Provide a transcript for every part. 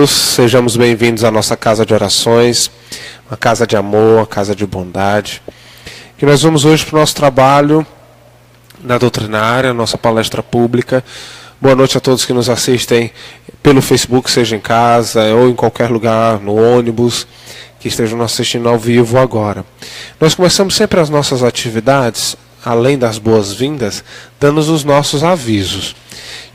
Sejamos bem-vindos à nossa casa de orações, uma casa de amor, uma casa de bondade. Que nós vamos hoje para o nosso trabalho na doutrinária, nossa palestra pública. Boa noite a todos que nos assistem pelo Facebook, seja em casa ou em qualquer lugar, no ônibus, que estejam nos assistindo ao vivo agora. Nós começamos sempre as nossas atividades, além das boas-vindas, dando os nossos avisos.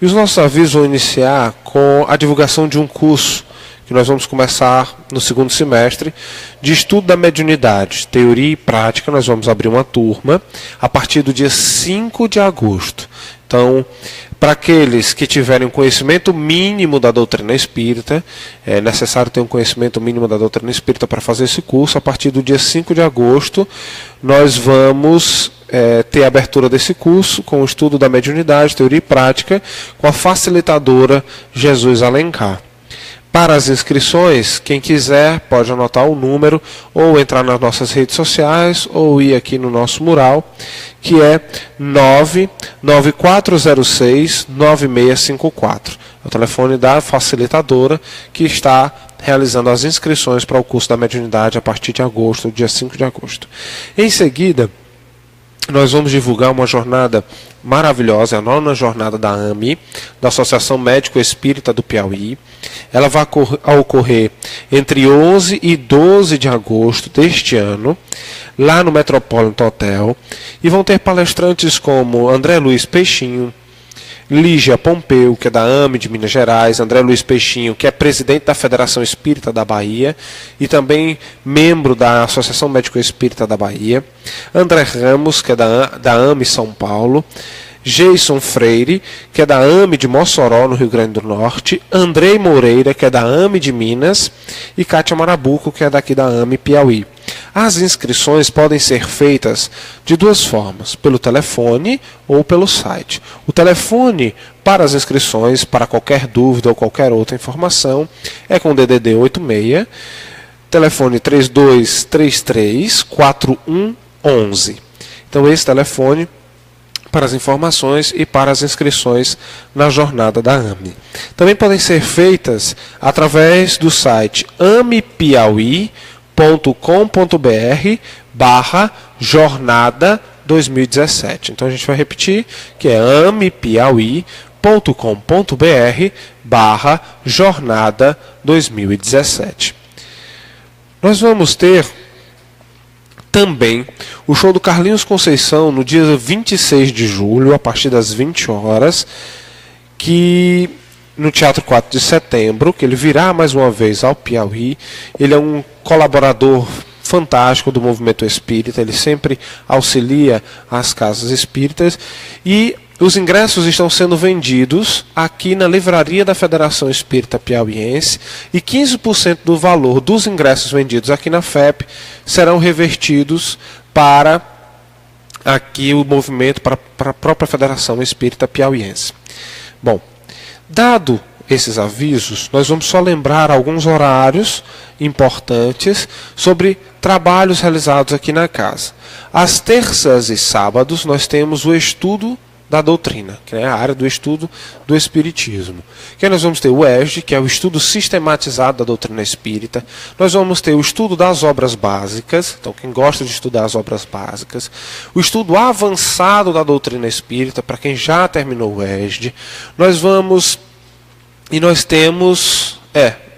E os nossos avisos vão iniciar com a divulgação de um curso que nós vamos começar no segundo semestre de estudo da mediunidade, teoria e prática. Nós vamos abrir uma turma a partir do dia 5 de agosto. Então, para aqueles que tiverem um conhecimento mínimo da doutrina espírita, é necessário ter um conhecimento mínimo da doutrina espírita para fazer esse curso. A partir do dia 5 de agosto, nós vamos ter a abertura desse curso com o estudo da mediunidade, teoria e prática, com a facilitadora Jesus Alencar. Para as inscrições, quem quiser pode anotar o número ou entrar nas nossas redes sociais ou ir aqui no nosso mural, que é 99406-9654. É o telefone da facilitadora que está realizando as inscrições para o curso da mediunidade a partir de agosto, dia 5 de agosto. Em seguida, nós vamos divulgar uma jornada maravilhosa, a 9ª jornada da AME, da Associação Médico Espírita do Piauí. Ela vai ocorrer entre 11 e 12 de agosto deste ano, lá no Metropolitan Hotel, e vão ter palestrantes como André Luiz Peixinho, Lígia Pompeu, que é da AME de Minas Gerais, André Luiz Peixinho, que é presidente da Federação Espírita da Bahia e também membro da Associação Médico Espírita da Bahia, André Ramos, que é da AME São Paulo, Jason Freire, que é da AME de Mossoró, no Rio Grande do Norte, Andrei Moreira, que é da AME de Minas, e Kátia Marabuco, que é daqui da AME Piauí. As inscrições podem ser feitas de duas formas, pelo telefone ou pelo site. O telefone para as inscrições, para qualquer dúvida ou qualquer outra informação, é com o DDD 86, telefone 3233-4111. Então esse telefone para as informações e para as inscrições na jornada da AME. Também podem ser feitas através do site amepiauí.com.br/jornada 2017. Então a gente vai repetir, que é amepiauí.com.br/jornada 2017. Nós vamos ter também o show do Carlinhos Conceição no dia 26 de julho, a partir das 20 horas, que no Teatro 4 de Setembro, que ele virá mais uma vez ao Piauí. Ele é um colaborador fantástico do movimento espírita, ele sempre auxilia as casas espíritas, e os ingressos estão sendo vendidos aqui na livraria da Federação Espírita Piauiense, e 15% do valor dos ingressos vendidos aqui na FEP serão revertidos para aqui o movimento, para a própria Federação Espírita Piauiense. Bom, dado esses avisos, nós vamos só lembrar alguns horários importantes sobre trabalhos realizados aqui na casa. Às terças e sábados nós temos o estudo da doutrina, que é a área do estudo do Espiritismo. Que nós vamos ter o ESD, que é o estudo sistematizado da doutrina espírita. Nós vamos ter o estudo das obras básicas, então quem gosta de estudar as obras básicas. O estudo avançado da doutrina espírita, para quem já terminou o ESD. Nós temos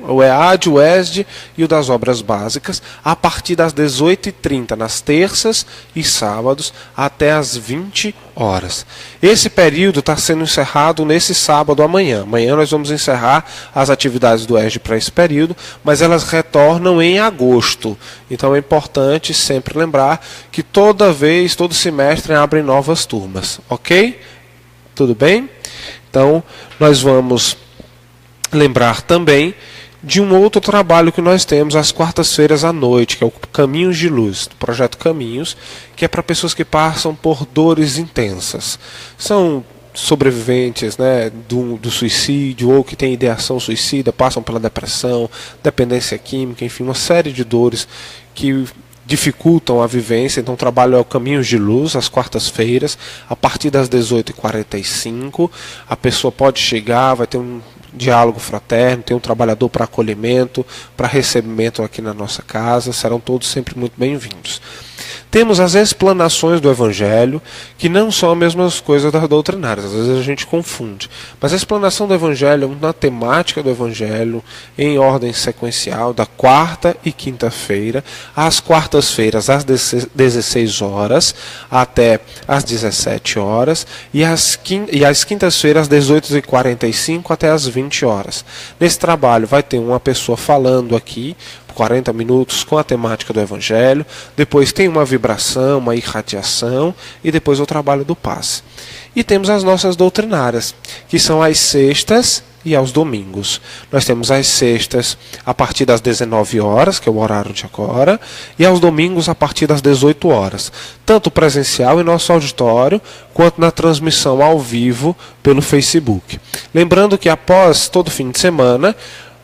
o EAD, o ESD e o das obras básicas, a partir das 18h30, nas terças e sábados, até as 20 horas. Esse período está sendo encerrado nesse sábado amanhã. Amanhã nós vamos encerrar as atividades do ESD para esse período, mas elas retornam em agosto. Então é importante sempre lembrar que todo semestre abrem novas turmas. Ok? Tudo bem? Então nós vamos lembrar também de um outro trabalho que nós temos às quartas-feiras à noite, que é o Caminhos de Luz, do projeto Caminhos, que é para pessoas que passam por dores intensas. São sobreviventes, né, do suicídio, ou que têm ideação suicida, passam pela depressão, dependência química, enfim, uma série de dores que dificultam a vivência. Então o trabalho é o Caminhos de Luz, às quartas-feiras, a partir das 18h45. A pessoa pode chegar, vai ter diálogo fraterno, tem um trabalhador para acolhimento, para recebimento aqui na nossa casa, serão todos sempre muito bem-vindos. Temos as explanações do Evangelho, que não são as mesmas coisas das doutrinárias, às vezes a gente confunde. Mas a explanação do Evangelho, na temática do Evangelho, em ordem sequencial, da quarta e quinta-feira, às quartas-feiras às 16 horas até às 17 horas, e às quintas-feiras às 18h45 até às 20 horas. Nesse trabalho vai ter uma pessoa falando aqui, 40 minutos com a temática do Evangelho, depois tem uma vibração, uma irradiação e depois o trabalho do passe. E temos as nossas doutrinárias, que são às sextas e aos domingos. Nós temos às sextas a partir das 19 horas, que é o horário de agora, e aos domingos a partir das 18 horas, tanto presencial em nosso auditório, quanto na transmissão ao vivo pelo Facebook. Lembrando que após todo fim de semana,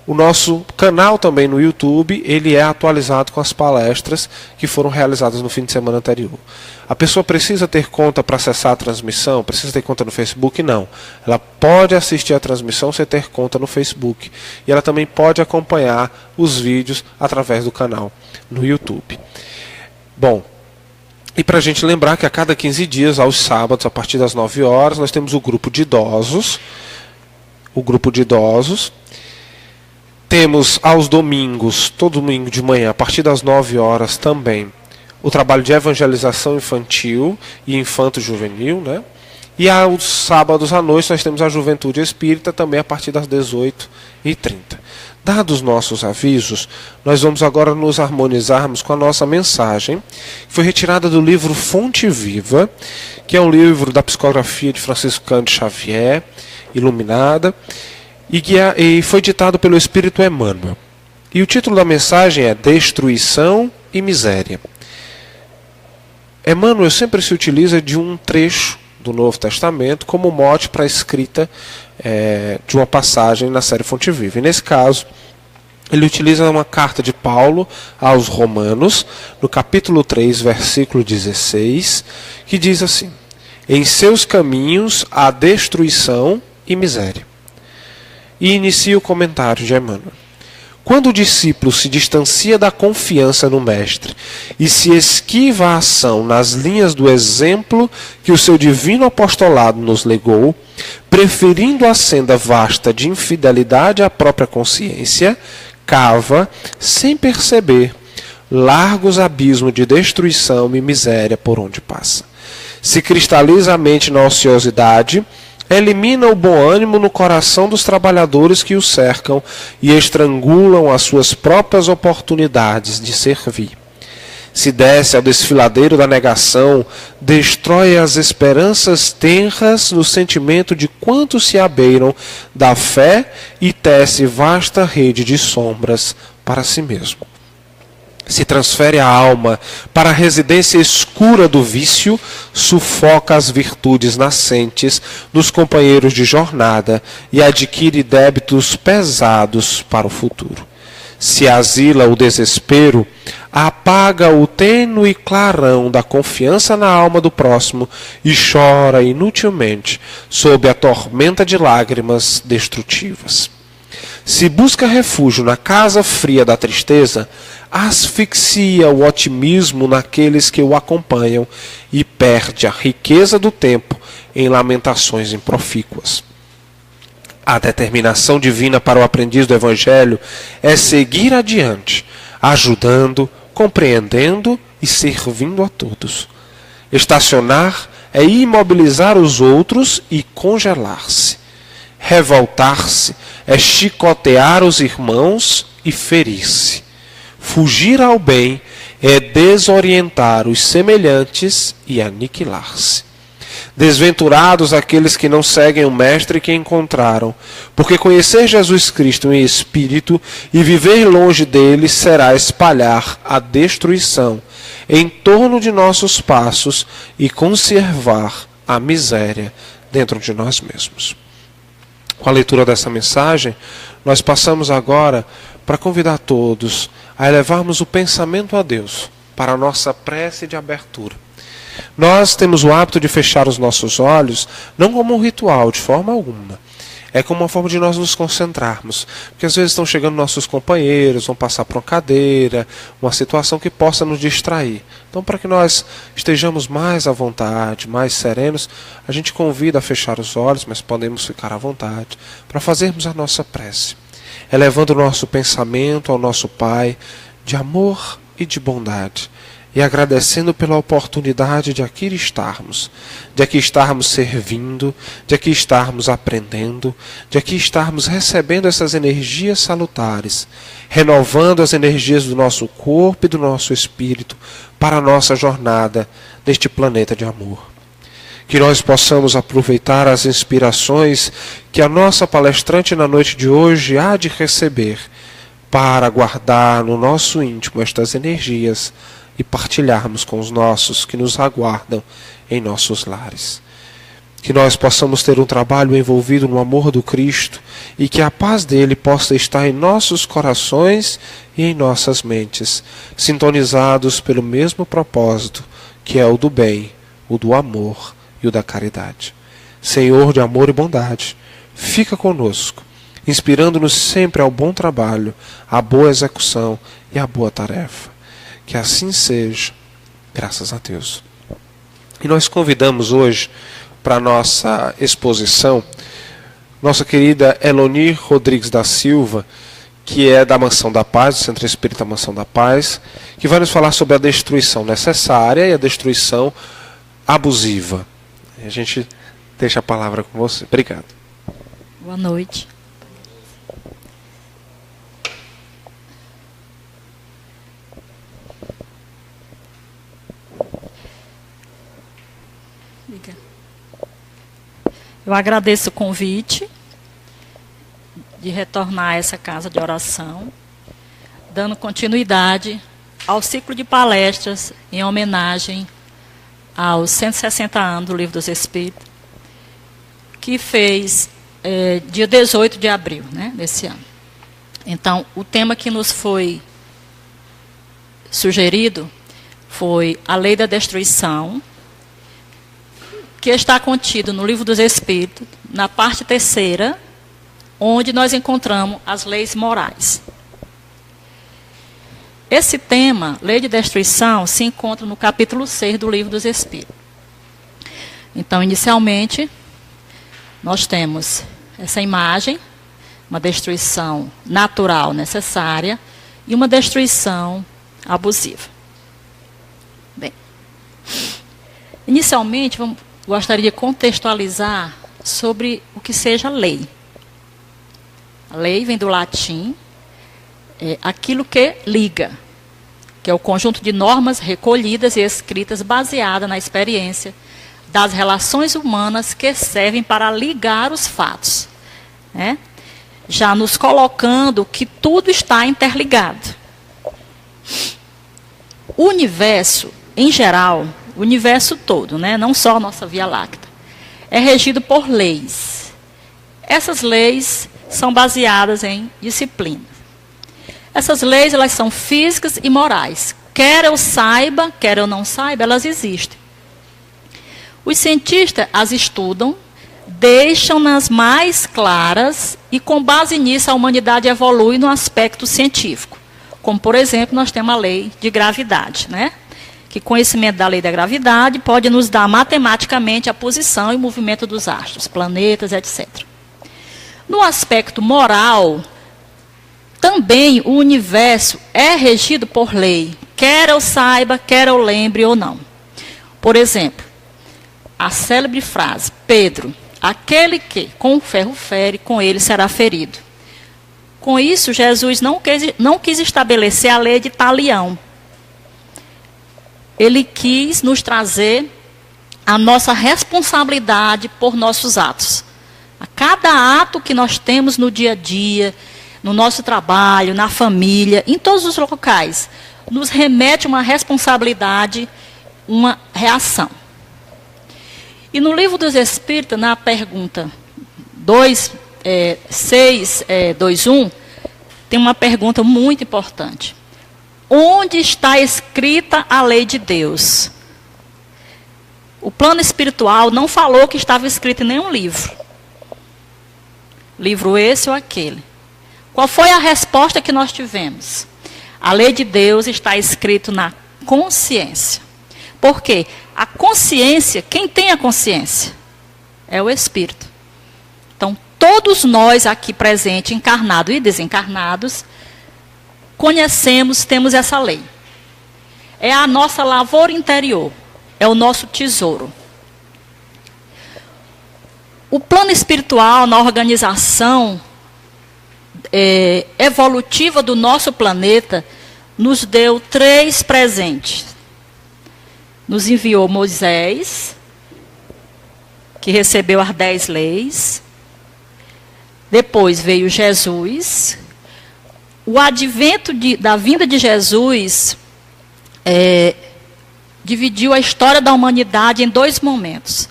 o nosso canal também no YouTube, ele é atualizado com as palestras que foram realizadas no fim de semana anterior. A pessoa precisa ter conta para acessar a transmissão? Precisa ter conta no Facebook? Não. Ela pode assistir a transmissão sem ter conta no Facebook. E ela também pode acompanhar os vídeos através do canal no YouTube. Bom, e para a gente lembrar que a cada 15 dias, aos sábados, a partir das 9 horas, nós temos o grupo de idosos. Temos aos domingos, todo domingo de manhã, a partir das 9 horas também, o trabalho de evangelização infantil e infanto-juvenil, né? E aos sábados à noite nós temos a juventude espírita também a partir das 18h30. Dados os nossos avisos, nós vamos agora nos harmonizarmos com a nossa mensagem, que foi retirada do livro Fonte Viva, que é um livro da psicografia de Francisco Cândido Xavier, iluminada, e foi ditado pelo Espírito Emmanuel. E o título da mensagem é Destruição e Miséria. Emmanuel sempre se utiliza de um trecho do Novo Testamento como mote para a escrita de uma passagem na série Fonte Viva. E nesse caso, ele utiliza uma carta de Paulo aos Romanos, no capítulo 3, versículo 16, que diz assim: em seus caminhos há destruição e miséria. E inicia o comentário de Emmanuel. Quando o discípulo se distancia da confiança no mestre e se esquiva a ação nas linhas do exemplo que o seu divino apostolado nos legou, preferindo a senda vasta de infidelidade à própria consciência, cava, sem perceber, largos abismos de destruição e miséria por onde passa. Se cristaliza a mente na ociosidade, elimina o bom ânimo no coração dos trabalhadores que o cercam e estrangulam as suas próprias oportunidades de servir. Se desce ao desfiladeiro da negação, destrói as esperanças tenras no sentimento de quantos se abeiram da fé e tece vasta rede de sombras para si mesmo. Se transfere a alma para a residência escura do vício, sufoca as virtudes nascentes dos companheiros de jornada e adquire débitos pesados para o futuro. Se asila o desespero, apaga o tênue clarão da confiança na alma do próximo e chora inutilmente sob a tormenta de lágrimas destrutivas. Se busca refúgio na casa fria da tristeza, asfixia o otimismo naqueles que o acompanham e perde a riqueza do tempo em lamentações improfícuas. A determinação divina para o aprendiz do Evangelho é seguir adiante, ajudando, compreendendo e servindo a todos. Estacionar é imobilizar os outros e congelar-se. Revoltar-se é chicotear os irmãos e ferir-se. Fugir ao bem é desorientar os semelhantes e aniquilar-se. Desventurados aqueles que não seguem o Mestre que encontraram, porque conhecer Jesus Cristo em espírito e viver longe dele será espalhar a destruição em torno de nossos passos e conservar a miséria dentro de nós mesmos. Com a leitura dessa mensagem, nós passamos agora para convidar todos a elevarmos o pensamento a Deus para a nossa prece de abertura. Nós temos o hábito de fechar os nossos olhos, não como um ritual, de forma alguma. É como uma forma de nós nos concentrarmos. Porque às vezes estão chegando nossos companheiros, vão passar por uma cadeira, uma situação que possa nos distrair. Então, para que nós estejamos mais à vontade, mais serenos, a gente convida a fechar os olhos, mas podemos ficar à vontade, para fazermos a nossa prece, elevando o nosso pensamento ao nosso Pai, de amor e de bondade, e agradecendo pela oportunidade de aqui estarmos servindo, de aqui estarmos aprendendo, de aqui estarmos recebendo essas energias salutares, renovando as energias do nosso corpo e do nosso espírito para a nossa jornada neste planeta de amor. Que nós possamos aproveitar as inspirações que a nossa palestrante na noite de hoje há de receber, para guardar no nosso íntimo estas energias e partilharmos com os nossos que nos aguardam em nossos lares. Que nós possamos ter um trabalho envolvido no amor do Cristo e que a paz dele possa estar em nossos corações e em nossas mentes, sintonizados pelo mesmo propósito, que é o do bem, o do amor e o da caridade. Senhor de amor e bondade, fica conosco, inspirando-nos sempre ao bom trabalho, à boa execução e à boa tarefa. Que assim seja, graças a Deus. E nós convidamos hoje para a nossa exposição nossa querida Eloni Rodrigues da Silva, que é da Mansão da Paz, do Centro Espírita Mansão da Paz, que vai nos falar sobre a destruição necessária e a destruição abusiva. A gente deixa a palavra com você. Obrigado. Boa noite. Eu agradeço o convite de retornar a essa casa de oração, dando continuidade ao ciclo de palestras em homenagem aos 160 anos do Livro dos Espíritos, que fez dia 18 de abril, né, desse ano. Então, o tema que nos foi sugerido foi a Lei da Destruição, que está contido no Livro dos Espíritos, na parte 3ª, onde nós encontramos as leis morais. Esse tema, Lei de Destruição, se encontra no capítulo 6 do Livro dos Espíritos. Então, inicialmente, nós temos essa imagem, uma destruição natural necessária e uma destruição abusiva. Bem, inicialmente, gostaria de contextualizar sobre o que seja lei. A lei vem do latim, aquilo que liga, que é o conjunto de normas recolhidas e escritas baseada na experiência das relações humanas que servem para ligar os fatos, né? Já nos colocando que tudo está interligado. O universo, em geral, o universo todo, né? Não só a nossa Via Láctea, é regido por leis. Essas leis são baseadas em disciplina. Essas leis, elas são físicas e morais. Quer eu saiba, quer eu não saiba, elas existem. Os cientistas as estudam, deixam-nas mais claras e, com base nisso, a humanidade evolui no aspecto científico. Como, por exemplo, nós temos a lei de gravidade, né? Que conhecimento da lei da gravidade pode nos dar matematicamente a posição e o movimento dos astros, planetas, etc. No aspecto moral, também o universo é regido por lei, quer eu saiba, quer eu lembre ou não. Por exemplo, a célebre frase, Pedro, aquele que com o ferro fere, com ele será ferido. Com isso, Jesus não quis estabelecer a lei de talião. Ele quis nos trazer a nossa responsabilidade por nossos atos. A cada ato que nós temos no dia a dia, no nosso trabalho, na família, em todos os locais, nos remete uma responsabilidade, uma reação. E no Livro dos Espíritos, na pergunta 621, tem uma pergunta muito importante. Onde está escrita a lei de Deus? O plano espiritual não falou que estava escrito em nenhum livro. livro esse ou aquele. Qual foi a resposta que nós tivemos? A lei de Deus está escrito na consciência. Por quê? A consciência, quem tem a consciência? É o Espírito. Então, todos nós aqui presentes, encarnados e desencarnados, conhecemos, temos essa lei. É a nossa lavoura interior, é o nosso tesouro. O plano espiritual, na organização evolutiva do nosso planeta, nos deu 3 presentes. Nos enviou Moisés, que recebeu as 10 leis. Depois veio Jesus. O advento da vinda de Jesus dividiu a história da humanidade em 2 momentos,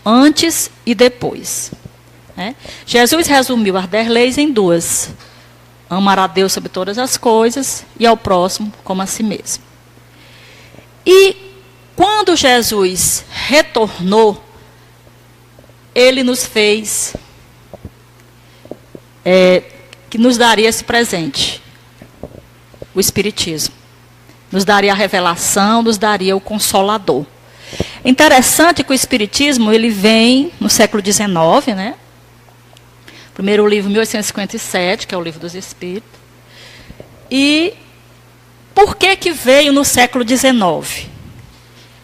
antes e depois. Jesus resumiu as 10 leis em 2. Amar a Deus sobre todas as coisas e ao próximo como a si mesmo. E quando Jesus retornou, ele nos fez, que nos daria esse presente, o Espiritismo. Nos daria a revelação, nos daria o Consolador. Interessante que o Espiritismo, ele vem no século XIX, né? Primeiro livro, 1857, que é o Livro dos Espíritos. E por que veio no século XIX?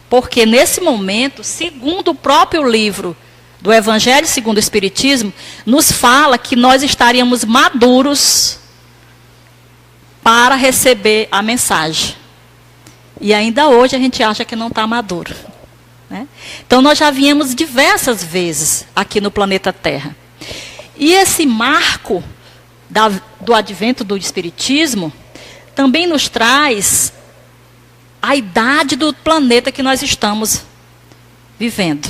Porque nesse momento, segundo o próprio livro do Evangelho segundo o Espiritismo, nos fala que nós estaríamos maduros para receber a mensagem. E ainda hoje a gente acha que não está maduro. Né? Então nós já viemos diversas vezes aqui no planeta Terra. E esse marco do advento do Espiritismo também nos traz a idade do planeta que nós estamos vivendo.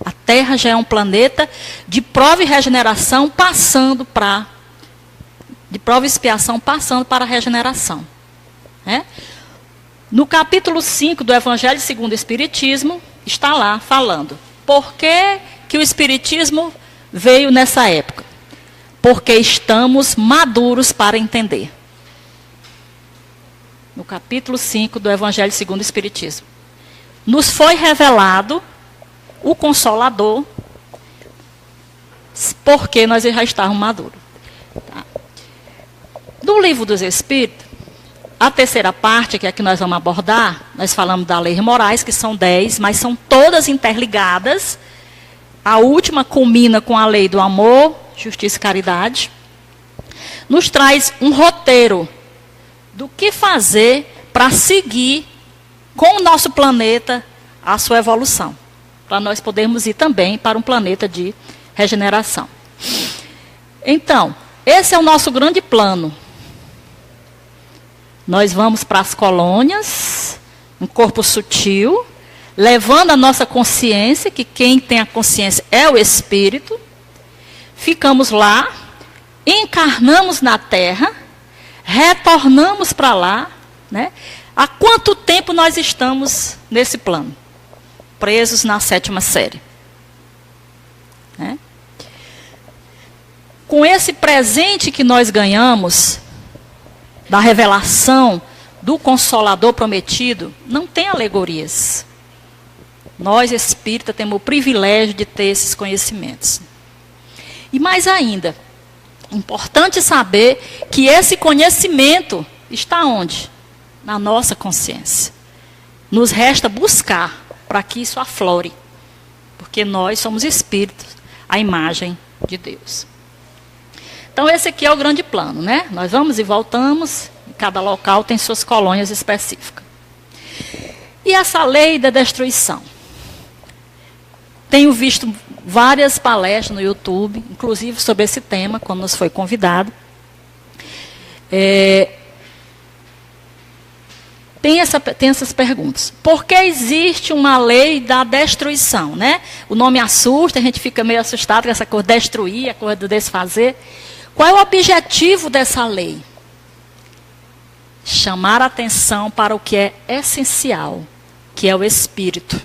A Terra já é um planeta de prova e regeneração, de prova e expiação, passando para a regeneração. No capítulo 5 do Evangelho segundo o Espiritismo, está lá falando. Por que o Espiritismo veio nessa época? Porque estamos maduros para entender. No capítulo 5 do Evangelho segundo o Espiritismo. Nos foi revelado o Consolador, porque nós já estávamos maduros. Tá? No Livro dos Espíritos, a terceira parte, que é a que nós vamos abordar, nós falamos das leis morais, que são 10, mas são todas interligadas. A última culmina com a lei do amor, justiça e caridade. Nos traz um roteiro do que fazer para seguir com o nosso planeta a sua evolução. Para nós podermos ir também para um planeta de regeneração. Então, esse é o nosso grande plano. Nós vamos para as colônias, um corpo sutil, levando a nossa consciência, que quem tem a consciência é o Espírito. Ficamos lá, encarnamos na Terra, retornamos para lá. Né? Há quanto tempo nós estamos nesse plano? Presos na 7ª série. Né? Com esse presente que nós ganhamos, da revelação do Consolador prometido, não tem alegorias. Nós, espíritas, temos o privilégio de ter esses conhecimentos. E mais ainda, importante saber que esse conhecimento está onde? Na nossa consciência. Nos resta buscar para que isso aflore. Porque nós somos espíritos, a imagem de Deus. Então esse aqui é o grande plano, né? Nós vamos e voltamos, e cada local tem suas colônias específicas. E essa lei da destruição? Tenho visto várias palestras no YouTube, inclusive sobre esse tema, quando nos foi convidado. Tem essas perguntas. Por que existe uma lei da destruição? Né? O nome assusta, a gente fica meio assustado com essa coisa de destruir, a coisa de desfazer. Qual é o objetivo dessa lei? Chamar a atenção para o que é essencial, que é o Espírito.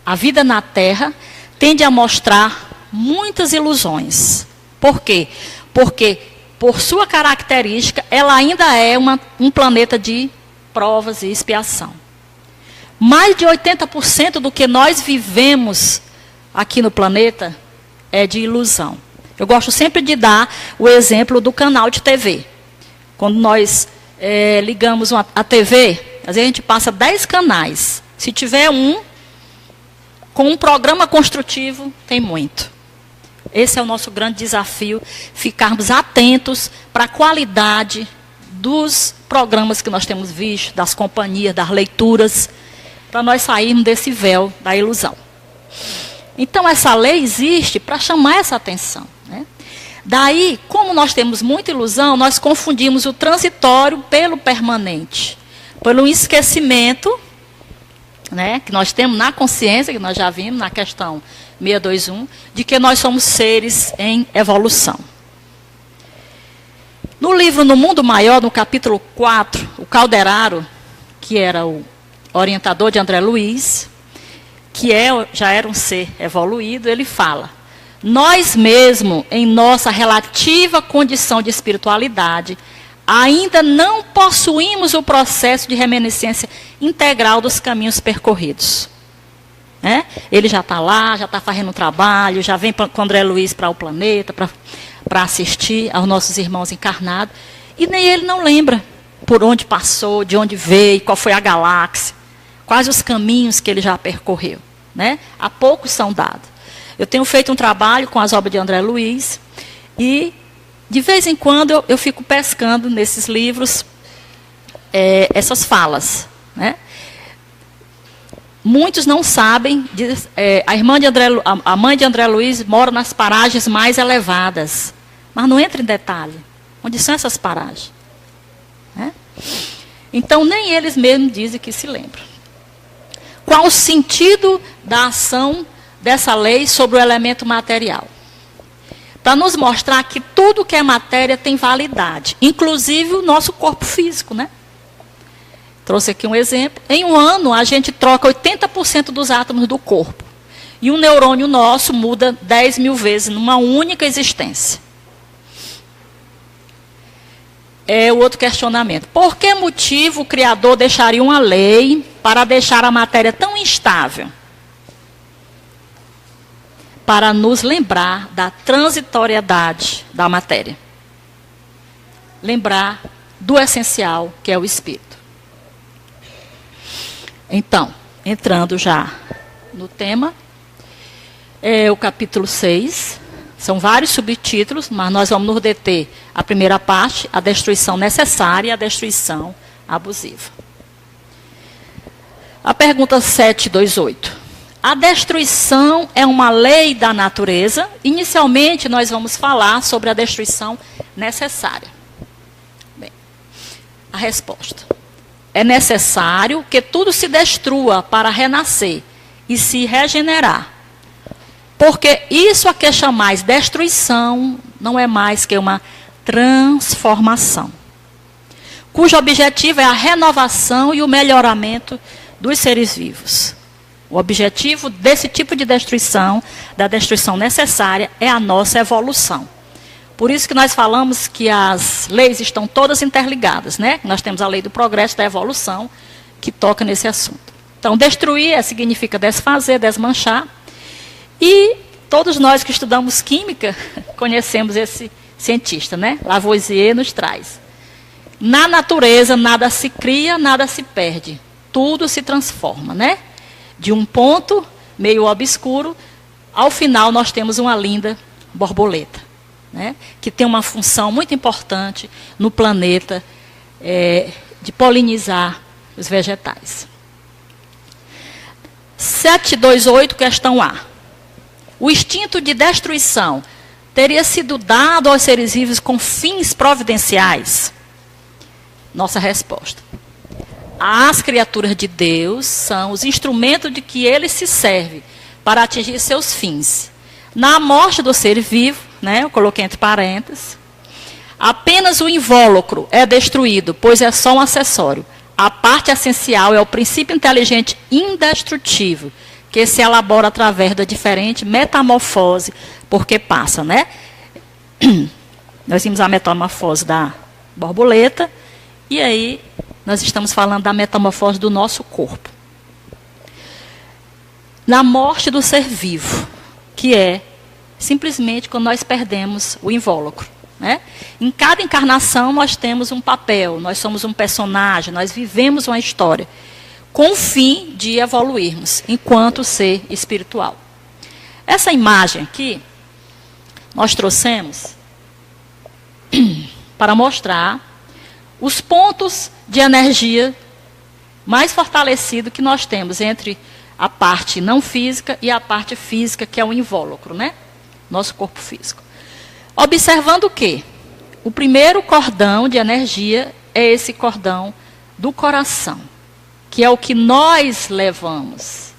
A vida na Terra tende a mostrar muitas ilusões, Por quê? Porque, por sua característica, ela ainda é um planeta de provas e expiação. Mais de 80% do que nós vivemos aqui no planeta é de ilusão. Eu gosto sempre de dar o exemplo do canal de TV. Quando nós ligamos a TV, às vezes a gente passa 10 canais. Se tiver um, com um programa construtivo, tem muito. Esse é o nosso grande desafio, ficarmos atentos para a qualidade dos programas que nós temos visto, das companhias, das leituras, para nós sairmos desse véu da ilusão. Então, essa lei existe para chamar essa atenção, né? Daí, como nós temos muita ilusão, nós confundimos o transitório pelo permanente, pelo esquecimento, né, que nós temos na consciência, que nós já vimos na questão 621, de que nós somos seres em evolução. No livro No Mundo Maior, no capítulo 4, o Calderaro, que era o orientador de André Luiz, que já era um ser evoluído, ele fala: nós mesmo, em nossa relativa condição de espiritualidade, ainda não possuímos o processo de reminiscência integral dos caminhos percorridos. Né? Ele já está lá, já está fazendo um trabalho, já vem com André Luiz para o planeta, para assistir aos nossos irmãos encarnados, e nem ele não lembra por onde passou, de onde veio, qual foi a galáxia, quais os caminhos que ele já percorreu. Né? Há poucos são dados. Eu tenho feito um trabalho com as obras de André Luiz, e de vez em quando eu fico pescando nesses livros essas falas. Né? Muitos não sabem, a mãe de André Luiz mora nas paragens mais elevadas, mas não entra em detalhe. Onde são essas paragens? Né? Então, nem eles mesmos dizem que se lembram. Qual o sentido da ação dessa lei sobre o elemento material? Para nos mostrar que tudo que é matéria tem validade, inclusive o nosso corpo físico, né? Trouxe aqui um exemplo. Em um ano, a gente troca 80% dos átomos do corpo. E um neurônio nosso muda 10 mil vezes numa única existência. É o outro questionamento. Por que motivo o Criador deixaria uma lei para deixar a matéria tão instável? Para nos lembrar da transitoriedade da matéria. Lembrar do essencial, que é o espírito. Então, entrando já no tema, o capítulo 6, são vários subtítulos, mas nós vamos nos deter a primeira parte, a destruição necessária e a destruição abusiva. A pergunta 728. A destruição é uma lei da natureza? Inicialmente, nós vamos falar sobre a destruição necessária. Bem, a resposta. É necessário que tudo se destrua para renascer e se regenerar. Porque isso a que chamais destruição não é mais que uma transformação, cujo objetivo é a renovação e o melhoramento dos seres vivos. O objetivo desse tipo de destruição, da destruição necessária, é a nossa evolução. Por isso que nós falamos que as leis estão todas interligadas, né? Nós temos a lei do progresso, da evolução, que toca nesse assunto. Então, destruir significa desfazer, desmanchar. E todos nós que estudamos química conhecemos esse cientista, né? Lavoisier nos traz. Na natureza, nada se cria, nada se perde. Tudo se transforma, né? De um ponto meio obscuro, ao final nós temos uma linda borboleta, né? Que tem uma função muito importante no planeta de polinizar os vegetais. 728, questão A. O instinto de destruição teria sido dado aos seres vivos com fins providenciais? Nossa resposta. As criaturas de Deus são os instrumentos de que ele se serve para atingir seus fins. Na morte do ser vivo, né, eu coloquei entre parênteses, apenas o invólucro é destruído, pois é só um acessório. A parte essencial é o princípio inteligente indestrutível, que se elabora através da diferente metamorfose, porque passa, né? nós vimos a metamorfose da borboleta, e aí nós estamos falando da metamorfose do nosso corpo. Na morte do ser vivo, que é simplesmente quando nós perdemos o invólucro. Né? Em cada encarnação nós temos um papel, nós somos um personagem, nós vivemos uma história, com o fim de evoluirmos enquanto ser espiritual. Essa imagem aqui, nós trouxemos para mostrar os pontos de energia mais fortalecidos que nós temos entre a parte não física e a parte física, que é o invólucro, né? Nosso corpo físico. Observando o quê? O primeiro cordão de energia é esse cordão do coração, que é o que nós levamos.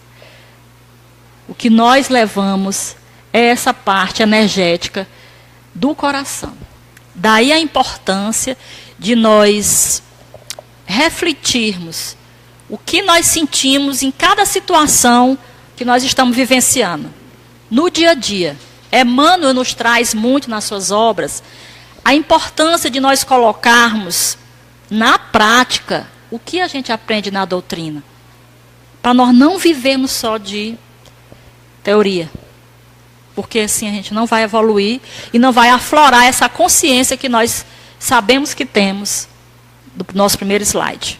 O que nós levamos é essa parte energética do coração. Daí a importância de nós refletirmos o que nós sentimos em cada situação que nós estamos vivenciando. No dia a dia. Emmanuel nos traz muito nas suas obras a importância de nós colocarmos na prática o que a gente aprende na doutrina. Para nós não vivermos só de teoria. Porque assim a gente não vai evoluir e não vai aflorar essa consciência que nós sabemos que temos do nosso primeiro slide.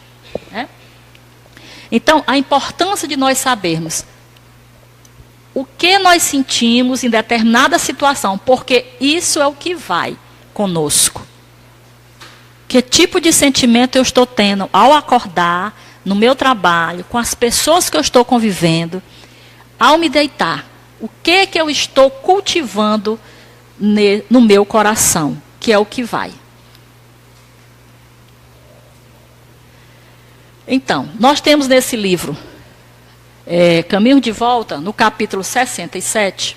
Né? Então, a importância de nós sabermos o que nós sentimos em determinada situação, porque isso é o que vai conosco. Que tipo de sentimento eu estou tendo ao acordar, no meu trabalho, com as pessoas que eu estou convivendo, ao me deitar. O que eu estou cultivando no meu coração, que é o que vai. Então, nós temos nesse livro, Caminho de Volta, no capítulo 67,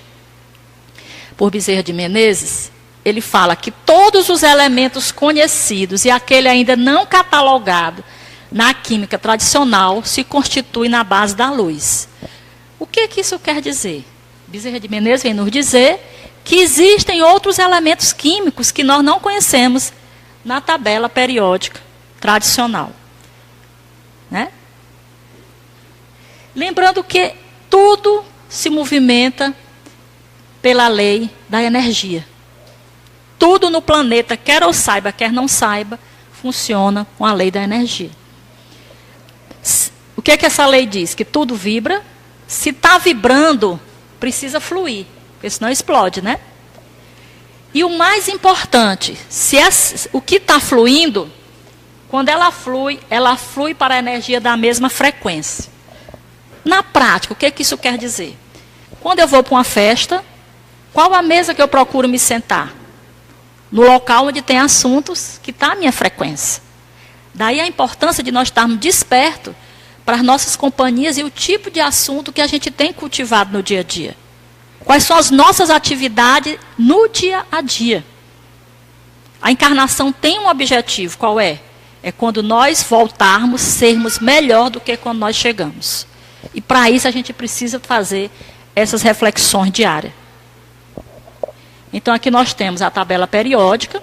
por Bezerra de Menezes, ele fala que todos os elementos conhecidos e aquele ainda não catalogado na química tradicional se constituem na base da luz. O que isso quer dizer? Bezerra de Menezes vem nos dizer que existem outros elementos químicos que nós não conhecemos na tabela periódica tradicional. Né? Lembrando que tudo se movimenta pela lei da energia. Tudo no planeta, quer eu saiba, quer não saiba, funciona com a lei da energia. O que essa lei diz? Que tudo vibra. Se está vibrando, precisa fluir, porque senão explode, né? E o mais importante, o que está fluindo, quando ela flui para a energia da mesma frequência. Na prática, o que isso quer dizer? Quando eu vou para uma festa, qual a mesa que eu procuro me sentar? No local onde tem assuntos que está a minha frequência. Daí a importância de nós estarmos despertos para as nossas companhias e o tipo de assunto que a gente tem cultivado no dia a dia. Quais são as nossas atividades no dia a dia? A encarnação tem um objetivo, qual é? É quando nós voltarmos, sermos melhor do que quando nós chegamos. E para isso a gente precisa fazer essas reflexões diárias. Então aqui nós temos a tabela periódica,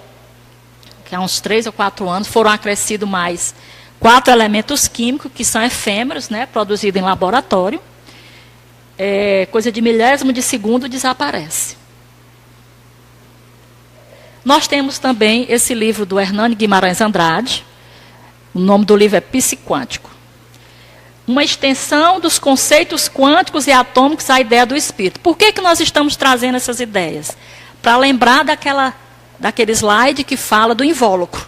que há uns 3 ou 4 anos foram acrescidos mais 4 elementos químicos, que são efêmeros, né, produzidos em laboratório. Coisa de milésimo de segundo desaparece. Nós temos também esse livro do Hernani Guimarães Andrade. O nome do livro é Psiquântico. Uma extensão dos conceitos quânticos e atômicos à ideia do espírito. Por que nós estamos trazendo essas ideias? Para lembrar daquele slide que fala do invólucro.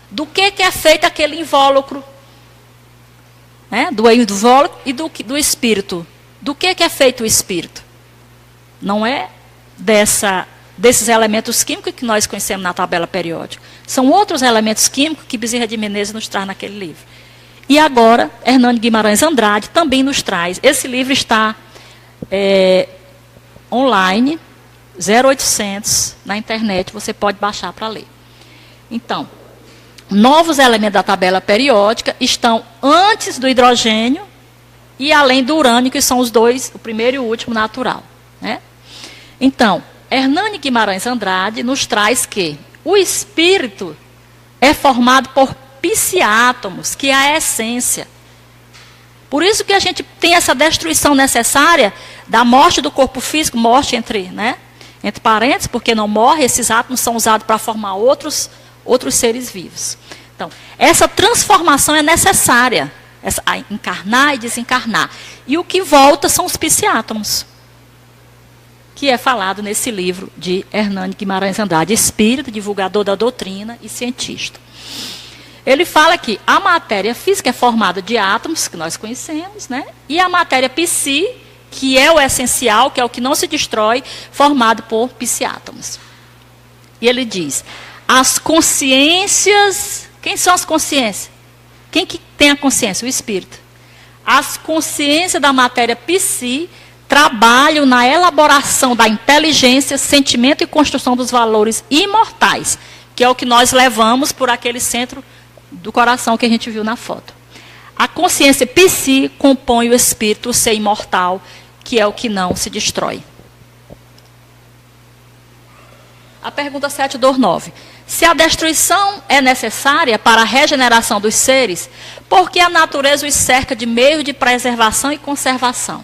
Do que é feito aquele invólucro? Né? Do invólucro e do espírito. Do que é feito o espírito? Não é desses elementos químicos que nós conhecemos na tabela periódica. São outros elementos químicos que Bezerra de Menezes nos traz naquele livro. E agora, Hernani Guimarães Andrade também nos traz. Esse livro está online, 0800, na internet, você pode baixar para ler. Então, novos elementos da tabela periódica estão antes do hidrogênio e além do urânio, que são os dois, o primeiro e o último natural. Né? Então, Hernani Guimarães Andrade nos traz que o espírito é formado por psiátomos, que é a essência. Por isso que a gente tem essa destruição necessária da morte do corpo físico, morte entre parênteses, porque não morre, esses átomos são usados para formar outros seres vivos. Então, essa transformação é necessária, a encarnar e desencarnar. E o que volta são os psiátomos, que é falado nesse livro de Hernani Guimarães Andrade, espírito, divulgador da doutrina e cientista. Ele fala que a matéria física é formada de átomos, que nós conhecemos, né? E a matéria psi, que é o essencial, que é o que não se destrói, formado por psiátomos. E ele diz, as consciências... Quem são as consciências? Quem que tem a consciência? O espírito. As consciências da matéria psi trabalham na elaboração da inteligência, sentimento e construção dos valores imortais, que é o que nós levamos por aquele centro do coração que a gente viu na foto. A consciência psi compõe o espírito, o ser imortal, que é o que não se destrói. A pergunta 729. Se a destruição é necessária para a regeneração dos seres, por que a natureza os cerca de meios de preservação e conservação?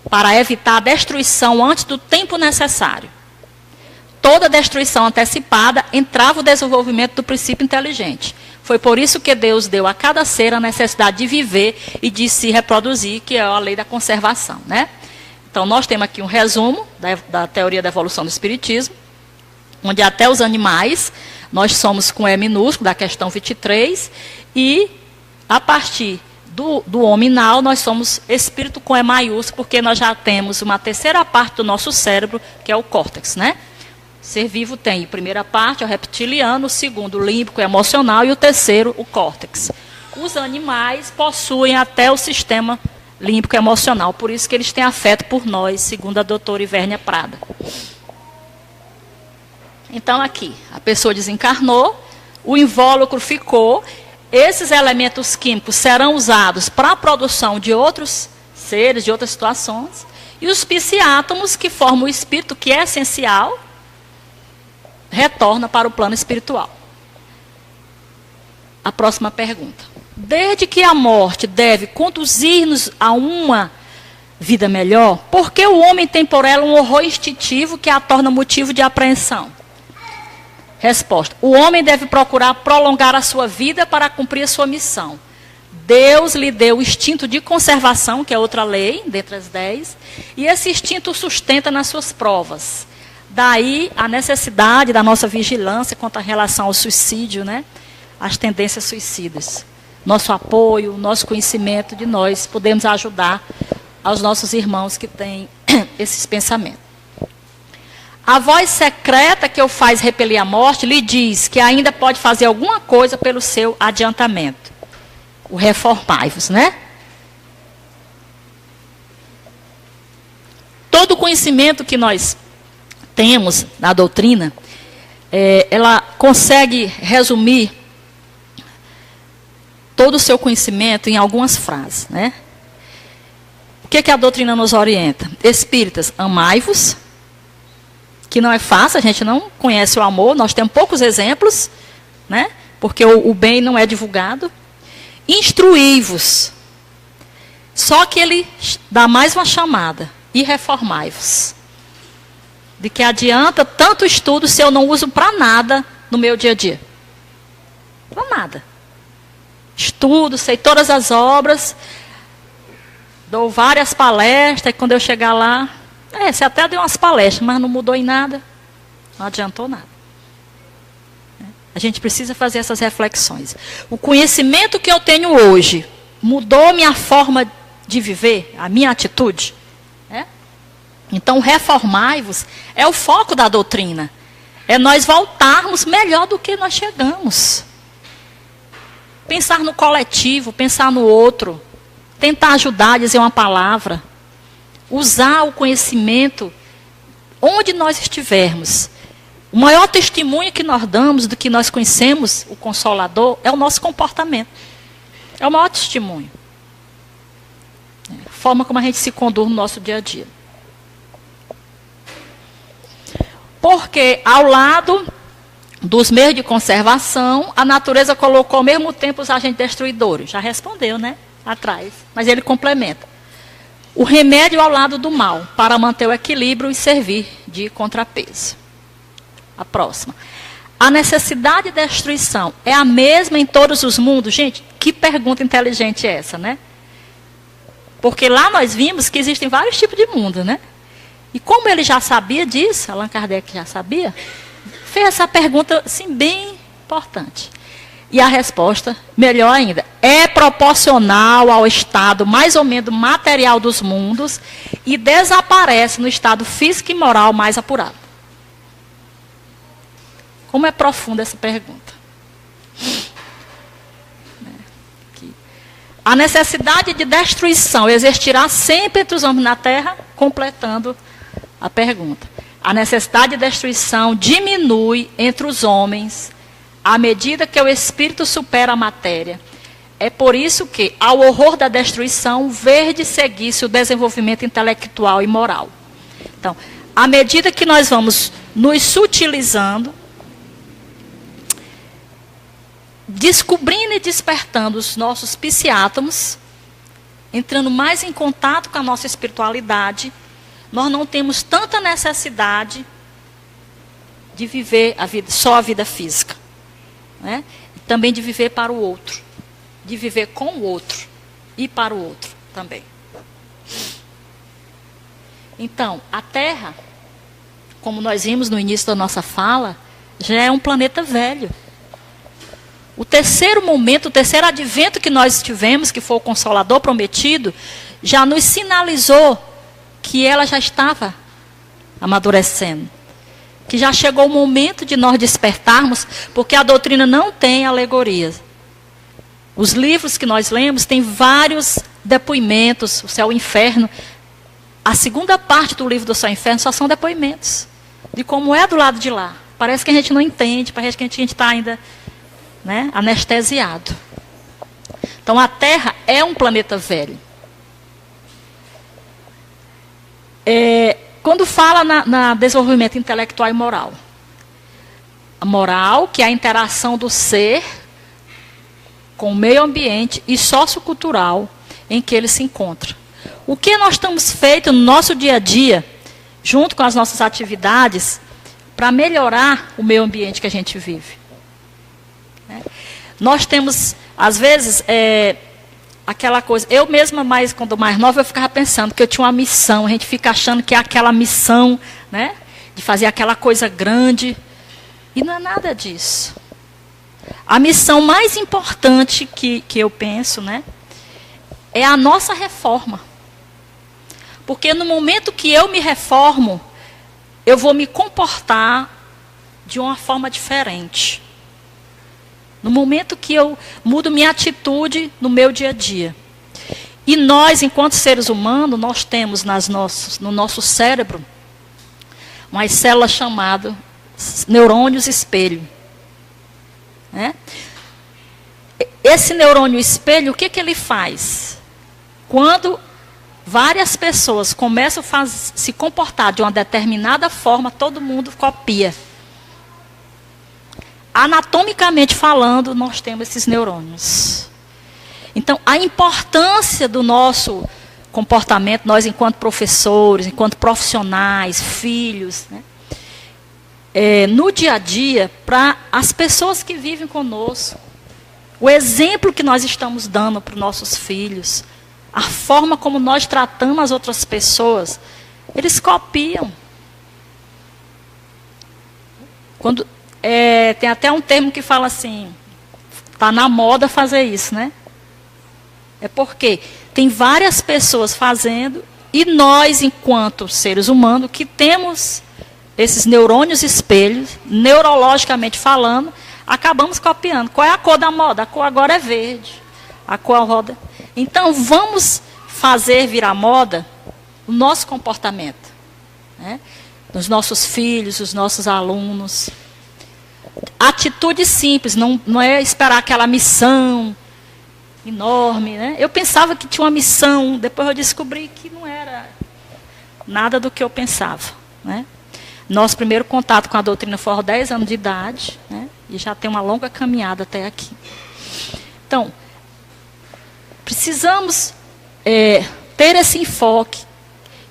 Para evitar a destruição antes do tempo necessário. Toda destruição antecipada entrava o desenvolvimento do princípio inteligente. Foi por isso que Deus deu a cada ser a necessidade de viver e de se reproduzir, que é a lei da conservação, né? Então, nós temos aqui um resumo da teoria da evolução do Espiritismo, onde até os animais, nós somos com E minúsculo, da questão 23, e a partir do hominal, nós somos espírito com E maiúsculo, porque nós já temos uma terceira parte do nosso cérebro, que é o córtex, né? Ser vivo tem a primeira parte, é o reptiliano, o segundo, o límbico, emocional, e o terceiro, o córtex. Os animais possuem até o sistema límbico emocional, por isso que eles têm afeto por nós, segundo a doutora Ivérnia Prada. Então, aqui, a pessoa desencarnou, o invólucro ficou, esses elementos químicos serão usados para a produção de outros seres, de outras situações, e os psiátomos, que formam o espírito, que é essencial, retorna para o plano espiritual. A próxima pergunta. Desde que a morte deve conduzir-nos a uma vida melhor, por que o homem tem por ela um horror instintivo que a torna motivo de apreensão? Resposta. O homem deve procurar prolongar a sua vida para cumprir a sua missão. Deus lhe deu o instinto de conservação, que é outra lei, dentre as 10, e esse instinto o sustenta nas suas provas. Daí a necessidade da nossa vigilância quanto à relação ao suicídio, né? As tendências suicidas. Nosso apoio, nosso conhecimento de nós, podemos ajudar aos nossos irmãos que têm esses pensamentos. A voz secreta que o faz repelir a morte lhe diz que ainda pode fazer alguma coisa pelo seu adiantamento. O reformai-vos, né? Todo o conhecimento que nós temos na doutrina, ela consegue resumir todo o seu conhecimento em algumas frases, né? O que a doutrina nos orienta? Espíritas, amai-vos, que não é fácil, a gente não conhece o amor, nós temos poucos exemplos, né? Porque o bem não é divulgado. Instruí-vos, só que ele dá mais uma chamada, e reformai-vos. De que adianta tanto estudo se eu não uso para nada no meu dia a dia? Para nada. Estudo, sei todas as obras, dou várias palestras, e quando eu chegar lá, você até deu umas palestras, mas não mudou em nada, não adiantou nada. A gente precisa fazer essas reflexões. O conhecimento que eu tenho hoje mudou minha forma de viver, a minha atitude? Então, reformai-vos é o foco da doutrina. É nós voltarmos melhor do que nós chegamos. Pensar no coletivo, pensar no outro. Tentar ajudar, dizer uma palavra. Usar o conhecimento onde nós estivermos. O maior testemunho que nós damos do que nós conhecemos, o Consolador, é o nosso comportamento. É o maior testemunho. A forma como a gente se conduz no nosso dia a dia. Porque ao lado dos meios de conservação, a natureza colocou ao mesmo tempo os agentes destruidores. Já respondeu, né? Atrás. Mas ele complementa. O remédio ao lado do mal, para manter o equilíbrio e servir de contrapeso. A próxima. A necessidade de destruição é a mesma em todos os mundos? Gente, que pergunta inteligente é essa, né? Porque lá nós vimos que existem vários tipos de mundo, né? E como ele já sabia disso, Allan Kardec já sabia, fez essa pergunta, assim, bem importante. E a resposta, melhor ainda, é proporcional ao estado mais ou menos material dos mundos e desaparece no estado físico e moral mais apurado. Como é profunda essa pergunta. A necessidade de destruição existirá sempre entre os homens na Terra, completando a pergunta. A necessidade de destruição diminui entre os homens à medida que o espírito supera a matéria. É por isso que, ao horror da destruição, verde seguisse o desenvolvimento intelectual e moral. Então, à medida que nós vamos nos sutilizando, descobrindo e despertando os nossos psiátomos, entrando mais em contato com a nossa espiritualidade, nós não temos tanta necessidade de viver a vida, só a vida física, né? E também de viver para o outro, de viver com o outro e para o outro também. Então, a Terra, como nós vimos no início da nossa fala, já é um planeta velho. O terceiro momento, o terceiro advento que nós tivemos, que foi o Consolador prometido, já nos sinalizou que ela já estava amadurecendo. Que já chegou o momento de nós despertarmos, porque a doutrina não tem alegorias. Os livros que nós lemos têm vários depoimentos, o céu e o inferno. A segunda parte do livro do céu e inferno só são depoimentos. De como é do lado de lá. Parece que a gente não entende, parece que a gente está ainda, né, anestesiado. Então a Terra é um planeta velho. Quando fala na desenvolvimento intelectual e moral. A moral, que é a interação do ser com o meio ambiente e sociocultural em que ele se encontra. O que nós estamos feito no nosso dia a dia, junto com as nossas atividades, para melhorar o meio ambiente que a gente vive? Nós temos, às vezes, aquela coisa... Eu mesma, quando mais nova, eu ficava pensando que eu tinha uma missão. A gente fica achando que é aquela missão, né, de fazer aquela coisa grande. E não é nada disso. A missão mais importante que eu penso, né, é a nossa reforma. Porque no momento que eu me reformo, eu vou me comportar de uma forma diferente. No momento que eu mudo minha atitude no meu dia a dia. E nós, enquanto seres humanos, nós temos no nosso cérebro umas células chamadas neurônios espelho. Né? Esse neurônio espelho, o que ele faz? Quando várias pessoas começam a se comportar de uma determinada forma, todo mundo copia. Anatomicamente falando, nós temos esses neurônios. Então, a importância do nosso comportamento, nós enquanto professores, enquanto profissionais, filhos, né, no dia a dia, para as pessoas que vivem conosco, o exemplo que nós estamos dando para os nossos filhos, a forma como nós tratamos as outras pessoas, eles copiam. Tem até um termo que fala assim, está na moda fazer isso, né? É porque tem várias pessoas fazendo e nós, enquanto seres humanos, que temos esses neurônios espelhos, neurologicamente falando, acabamos copiando. Qual é a cor da moda? A cor agora é verde. A cor roda. Então, vamos fazer virar moda o nosso comportamento, né? Dos nossos filhos, os nossos alunos. Atitude simples, não é esperar aquela missão enorme, né? Eu pensava que tinha uma missão, depois eu descobri que não era nada do que eu pensava, né? Nosso primeiro contato com a doutrina foi aos 10 anos de idade, né? E já tem uma longa caminhada até aqui. Então, precisamos ter esse enfoque,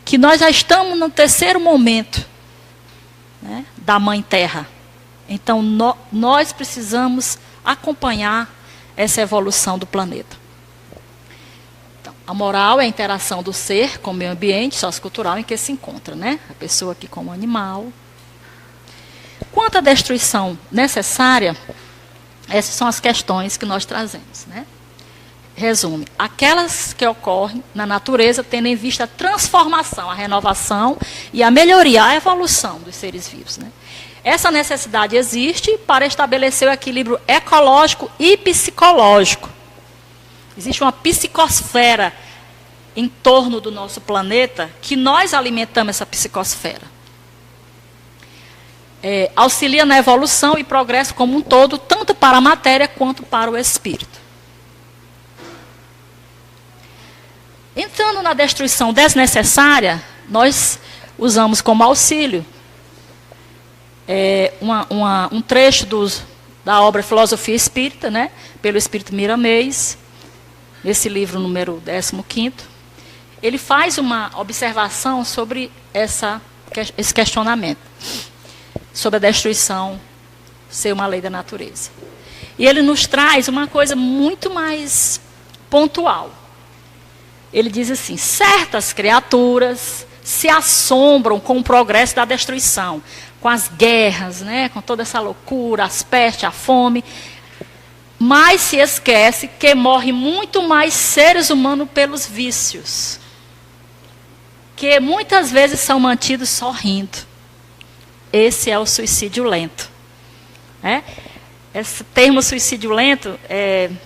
que nós já estamos no terceiro momento, né, da Mãe Terra. Então, nós precisamos acompanhar essa evolução do planeta. Então, a moral é a interação do ser com o meio ambiente sociocultural em que se encontra, né? A pessoa aqui como animal. Quanto à destruição necessária, essas são as questões que nós trazemos, né? Resume, aquelas que ocorrem na natureza tendo em vista a transformação, a renovação e a melhoria, a evolução dos seres vivos, né? Essa necessidade existe para estabelecer o equilíbrio ecológico e psicológico. Existe uma psicosfera em torno do nosso planeta que nós alimentamos essa psicosfera. Auxilia na evolução e progresso como um todo, tanto para a matéria quanto para o espírito. Entrando na destruição desnecessária, nós usamos como auxílio um trecho da obra Filosofia Espírita, né, pelo Espírito Miramês, nesse livro número 15º. Ele faz uma observação sobre esse questionamento, sobre a destruição ser uma lei da natureza. E ele nos traz uma coisa muito mais pontual. Ele diz assim: certas criaturas se assombram com o progresso da destruição, com as guerras, né, com toda essa loucura, as pestes, a fome, mas se esquece que morrem muito mais seres humanos pelos vícios, que muitas vezes são mantidos sorrindo. Esse é o suicídio lento, né? Esse termo suicídio lento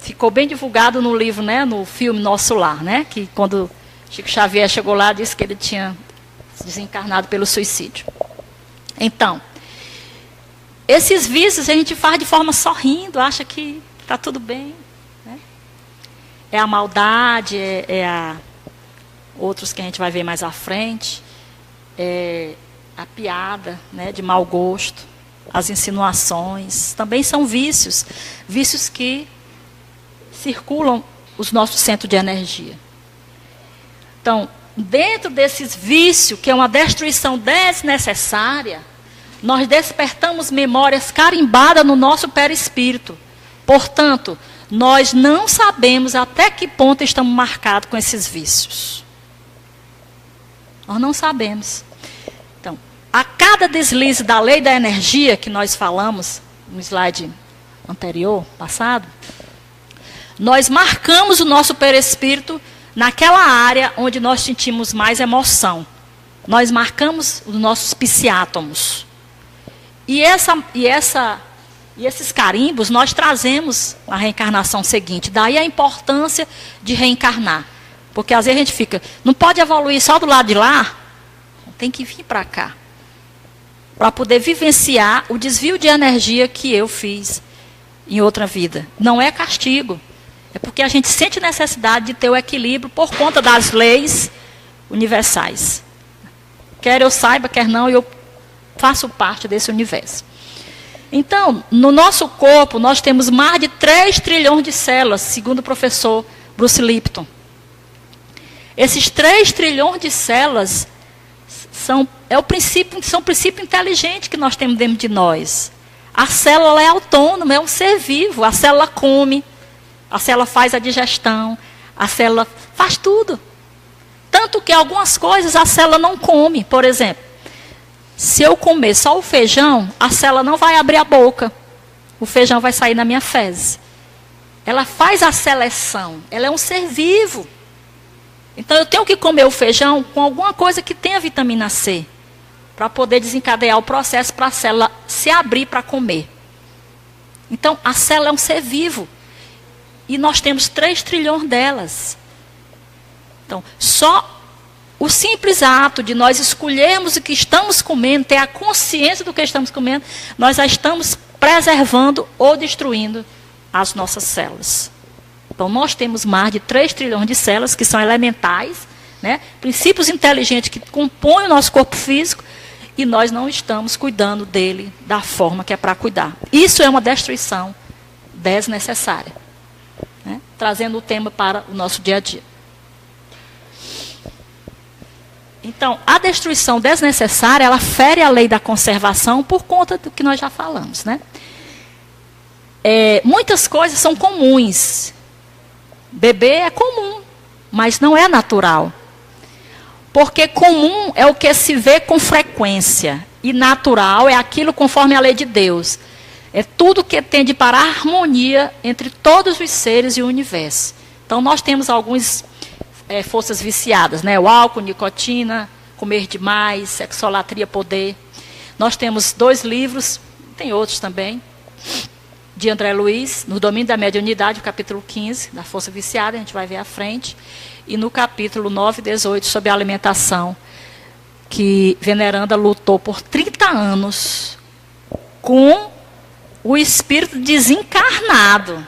ficou bem divulgado no livro, né, no filme Nosso Lar, né, que quando Chico Xavier chegou lá, disse que ele tinha desencarnado pelo suicídio. Então, esses vícios a gente faz de forma sorrindo, acha que está tudo bem, né? É a maldade, outros que a gente vai ver mais à frente, a piada, né, de mau gosto. As insinuações também são vícios que circulam os nossos centros de energia. Então, dentro desses vícios, que é uma destruição desnecessária, nós despertamos memórias carimbadas no nosso perispírito. Portanto, nós não sabemos até que ponto estamos marcados com esses vícios. Nós não sabemos. Então, a cada deslize da lei da energia que nós falamos no slide anterior, passado, nós marcamos o nosso perispírito naquela área onde nós sentimos mais emoção. Nós marcamos os nossos psiátomos. E esses carimbos nós trazemos na reencarnação seguinte. Daí a importância de reencarnar. Porque às vezes a gente fica, não pode evoluir só do lado de lá, tem que vir para cá. Para poder vivenciar o desvio de energia que eu fiz em outra vida. Não é castigo. É porque a gente sente necessidade de ter o equilíbrio por conta das leis universais. Quer eu saiba, quer não, eu faço parte desse universo. Então, no nosso corpo, nós temos mais de 3 trilhões de células, segundo o professor Bruce Lipton. Esses 3 trilhões de células são o princípio inteligente que nós temos dentro de nós. A célula é autônoma, é um ser vivo. A célula come, a célula faz a digestão, a célula faz tudo. Tanto que algumas coisas a célula não come. Por exemplo, se eu comer só o feijão, a célula não vai abrir a boca. O feijão vai sair na minha fezes. Ela faz a seleção. Ela é um ser vivo. Então eu tenho que comer o feijão com alguma coisa que tenha vitamina C, para poder desencadear o processo para a célula se abrir para comer. Então a célula é um ser vivo. E nós temos 3 trilhões delas. Então, só o simples ato de nós escolhermos o que estamos comendo, ter a consciência do que estamos comendo, nós já estamos preservando ou destruindo as nossas células. Então, nós temos mais de 3 trilhões de células que são elementais, né? Princípios inteligentes que compõem o nosso corpo físico e nós não estamos cuidando dele da forma que é para cuidar. Isso é uma destruição desnecessária, né? Trazendo o tema para o nosso dia a dia. Então, a destruição desnecessária, ela fere a lei da conservação por conta do que nós já falamos, né? Muitas coisas são comuns. Beber é comum, mas não é natural. Porque comum é o que se vê com frequência. E natural é aquilo conforme a lei de Deus. É tudo que tende para a harmonia entre todos os seres e o universo. Então, nós temos algumas forças viciadas, né? O álcool, nicotina, comer demais, sexolatria, poder. Nós temos 2 livros, tem outros também, de André Luiz, no Domínio da Mediunidade, o capítulo 15, da força viciada, a gente vai ver à frente. E no capítulo 9 e 18, sobre a alimentação, que Veneranda lutou por 30 anos com o espírito desencarnado,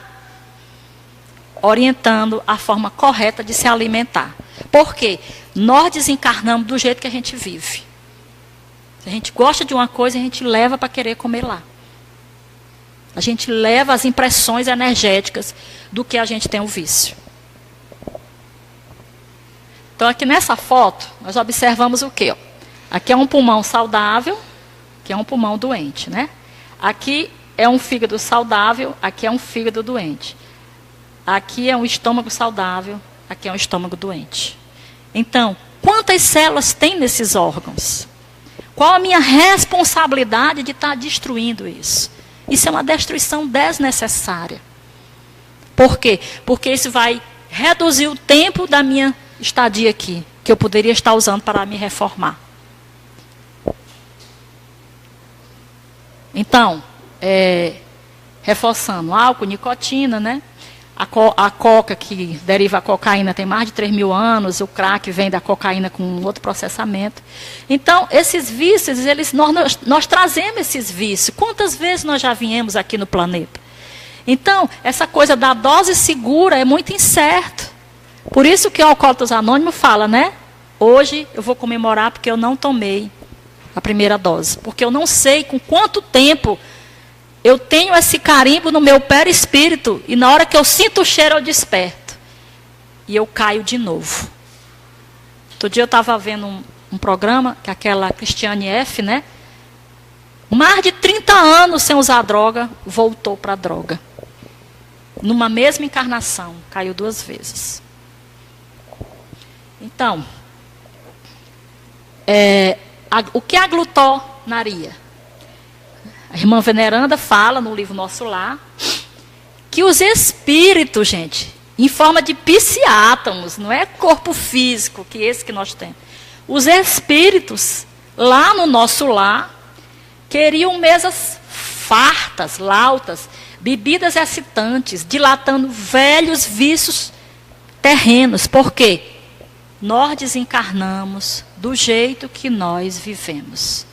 orientando a forma correta de se alimentar. Por quê? Nós desencarnamos do jeito que a gente vive. Se a gente gosta de uma coisa, a gente leva para querer comer lá. A gente leva as impressões energéticas do que a gente tem o vício. Então, aqui nessa foto, nós observamos o quê? Aqui é um pulmão saudável, aqui é um pulmão doente, né? Aqui é um fígado saudável, aqui é um fígado doente. Aqui é um estômago saudável, aqui é um estômago doente. Então, quantas células tem nesses órgãos? Qual a minha responsabilidade de estar destruindo isso? Isso é uma destruição desnecessária. Por quê? Porque isso vai reduzir o tempo da minha estadia aqui, que eu poderia estar usando para me reformar. Então, reforçando, álcool, nicotina, né? A coca, que deriva a cocaína, tem mais de 3.000 anos. O crack vem da cocaína com outro processamento. Então, esses vícios, nós trazemos esses vícios. Quantas vezes nós já viemos aqui no planeta? Então, essa coisa da dose segura é muito incerto. Por isso que o Alcoólatras Anônimos fala, né? Hoje eu vou comemorar porque eu não tomei a primeira dose. Porque eu não sei com quanto tempo eu tenho esse carimbo no meu perispírito e na hora que eu sinto o cheiro eu desperto. E eu caio de novo. Outro dia eu estava vendo um programa, que é aquela Cristiane F., né? Mais de 30 anos sem usar droga, voltou para a droga. Numa mesma encarnação, caiu 2 vezes. Então, o que é a glutonaria? A irmã Veneranda fala no livro Nosso Lar que os espíritos, gente, em forma de psiátomos, não é corpo físico, que esse que nós temos. Os espíritos, lá no nosso lar, queriam mesas fartas, lautas, bebidas excitantes, dilatando velhos vícios terrenos. Por quê? Nós desencarnamos do jeito que nós vivemos.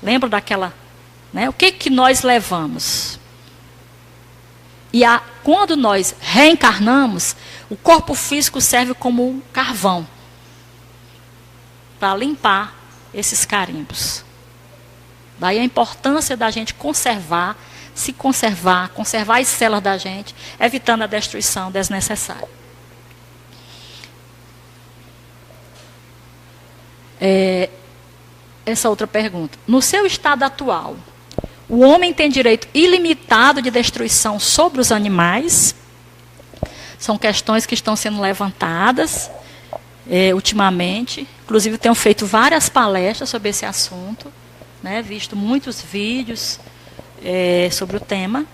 Lembra daquela... Né? O que nós levamos? E quando nós reencarnamos, o corpo físico serve como um carvão para limpar esses carimbos. Daí a importância da gente conservar as células da gente, evitando a destruição desnecessária. Essa outra pergunta. No seu estado atual, o homem tem direito ilimitado de destruição sobre os animais? São questões que estão sendo levantadas ultimamente. Inclusive, tenho feito várias palestras sobre esse assunto, né, visto muitos vídeos sobre o tema.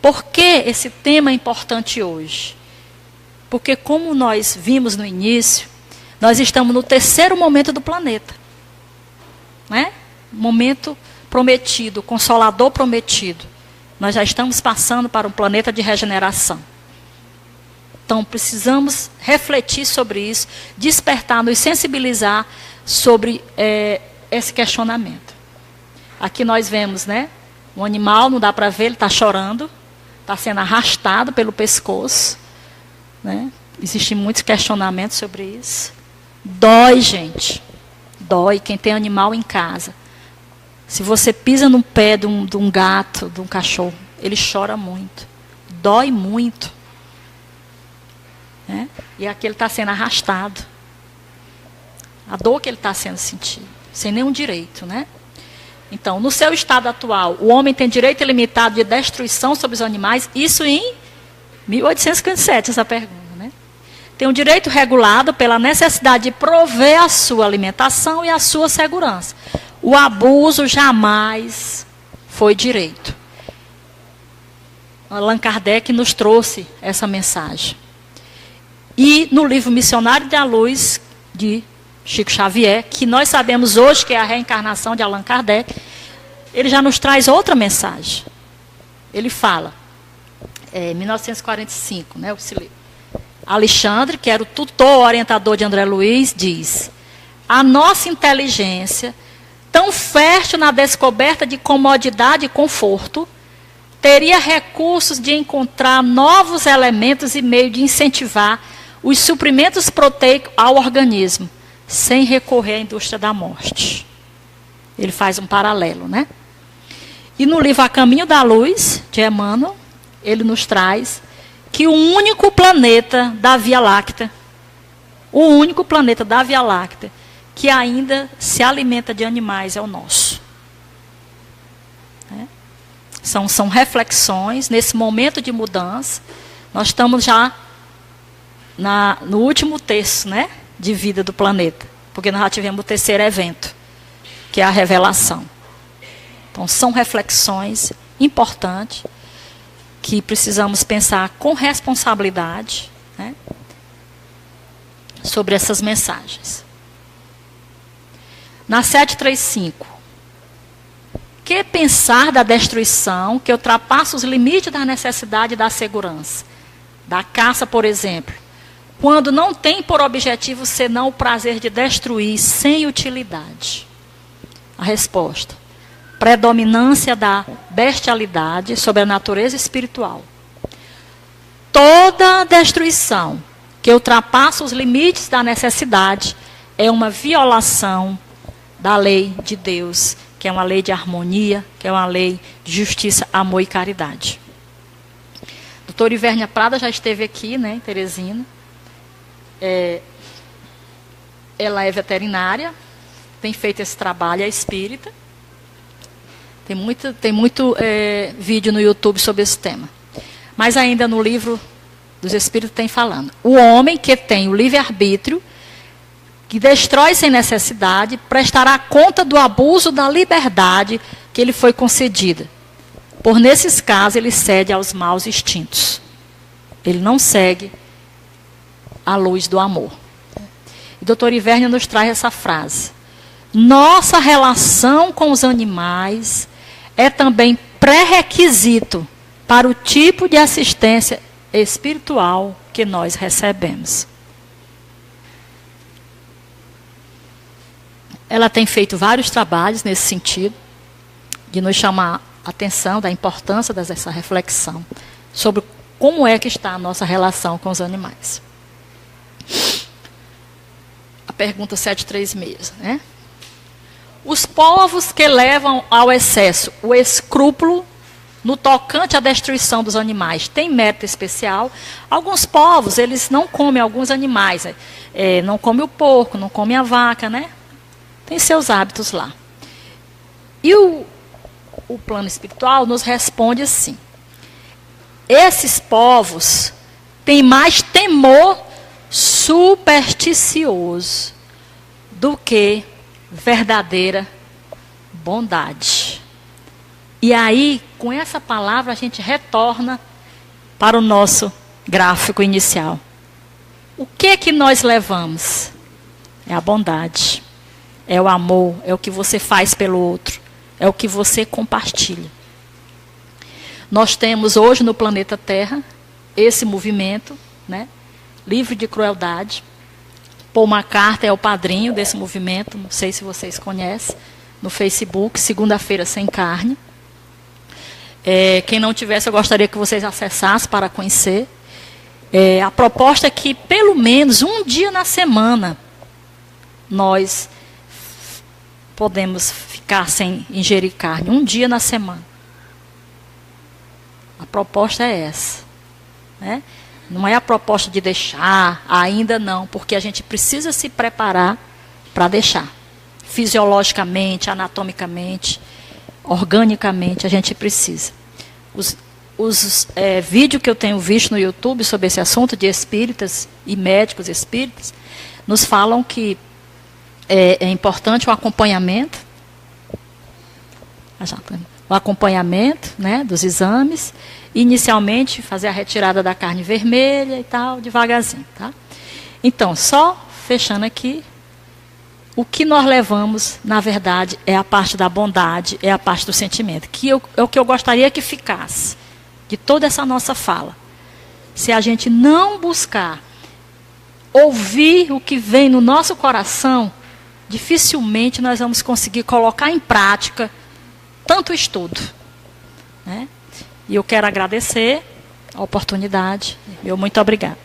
Por que esse tema é importante hoje? Porque, como nós vimos no início, nós estamos no 3º momento do planeta. Né? Momento prometido, consolador prometido. Nós já estamos passando para um planeta de regeneração. Então, precisamos refletir sobre isso, despertar, nos sensibilizar sobre esse questionamento. Aqui nós vemos, né? Um animal, não dá para ver, ele está chorando, está sendo arrastado pelo pescoço. Né? Existem muitos questionamentos sobre isso. Dói, gente. Dói quem tem animal em casa. Se você pisa no pé de um gato, de um cachorro, ele chora muito, dói muito. Né? E aqui ele está sendo arrastado. A dor que ele está sendo sentido, sem nenhum direito, né? Então, no seu estado atual, o homem tem direito ilimitado de destruição sobre os animais, isso em 1857, essa pergunta, né? Tem um direito regulado pela necessidade de prover a sua alimentação e a sua segurança. O abuso jamais foi direito. Allan Kardec nos trouxe essa mensagem. E no livro Missionário da Luz, de Chico Xavier, que nós sabemos hoje que é a reencarnação de Allan Kardec, ele já nos traz outra mensagem. Ele fala, em 1945, né, Alexandre, que era o tutor orientador de André Luiz, diz: a nossa inteligência, tão fértil na descoberta de comodidade e conforto, teria recursos de encontrar novos elementos e meio de incentivar os suprimentos proteicos ao organismo, sem recorrer à indústria da morte. Ele faz um paralelo, né? E no livro A Caminho da Luz, de Emmanuel, ele nos traz que o único planeta da Via Láctea, que ainda se alimenta de animais é o nosso. Né? São reflexões, nesse momento de mudança, nós estamos já no último terço, né, de vida do planeta, porque nós já tivemos o terceiro evento, que é a revelação. Então, são reflexões importantes que precisamos pensar com responsabilidade, né, sobre essas mensagens. Na 735, que pensar da destruição que ultrapassa os limites da necessidade e da segurança? Da caça, por exemplo, quando não tem por objetivo senão o prazer de destruir sem utilidade. A resposta: predominância da bestialidade sobre a natureza espiritual. Toda destruição que ultrapassa os limites da necessidade é uma violação da lei de Deus, que é uma lei de harmonia, que é uma lei de justiça, amor e caridade. Doutora Ivérnia Prada já esteve aqui, né, em Teresina. Ela é veterinária, tem feito esse trabalho, é espírita. Tem muito vídeo no YouTube sobre esse tema. Mas ainda no livro dos Espíritos tem falando. O homem que tem o livre-arbítrio, que destrói sem necessidade, prestará conta do abuso da liberdade que lhe foi concedida. Por nesses casos, ele cede aos maus instintos. Ele não segue a luz do amor. E doutor Ivérnia nos traz essa frase: nossa relação com os animais é também pré-requisito para o tipo de assistência espiritual que nós recebemos. Ela tem feito vários trabalhos nesse sentido, de nos chamar a atenção da importância dessa reflexão sobre como é que está a nossa relação com os animais. A pergunta 736, né? Os povos que levam ao excesso o escrúpulo no tocante à destruição dos animais têm mérito especial. Alguns povos, eles não comem alguns animais, não comem o porco, não comem a vaca, né? Tem seus hábitos lá. E o plano espiritual nos responde assim: esses povos têm mais temor supersticioso do que verdadeira bondade. E aí, com essa palavra, a gente retorna para o nosso gráfico inicial. O que nós levamos? É a bondade, é o amor, é o que você faz pelo outro, é o que você compartilha. Nós temos hoje no planeta Terra esse movimento, né, livre de crueldade. Paul MacArthur é o padrinho desse movimento, não sei se vocês conhecem, no Facebook, Segunda-feira Sem Carne. Quem não tivesse, eu gostaria que vocês acessassem para conhecer. A proposta é que, pelo menos um dia na semana, nós podemos ficar sem ingerir carne, um dia na semana. A proposta é essa, né? Não é a proposta de deixar, ainda não, porque a gente precisa se preparar para deixar. Fisiologicamente, anatomicamente, organicamente, a gente precisa. Os vídeos que eu tenho visto no YouTube sobre esse assunto de espíritas e médicos espíritas nos falam que é importante o acompanhamento, né, dos exames, inicialmente fazer a retirada da carne vermelha e tal, devagarzinho, tá? Então, só fechando aqui, o que nós levamos, na verdade, é a parte da bondade, é a parte do sentimento, que é o que eu gostaria que ficasse de toda essa nossa fala. Se a gente não buscar ouvir o que vem no nosso coração, dificilmente nós vamos conseguir colocar em prática tanto estudo, né? E eu quero agradecer a oportunidade. Meu muito obrigada.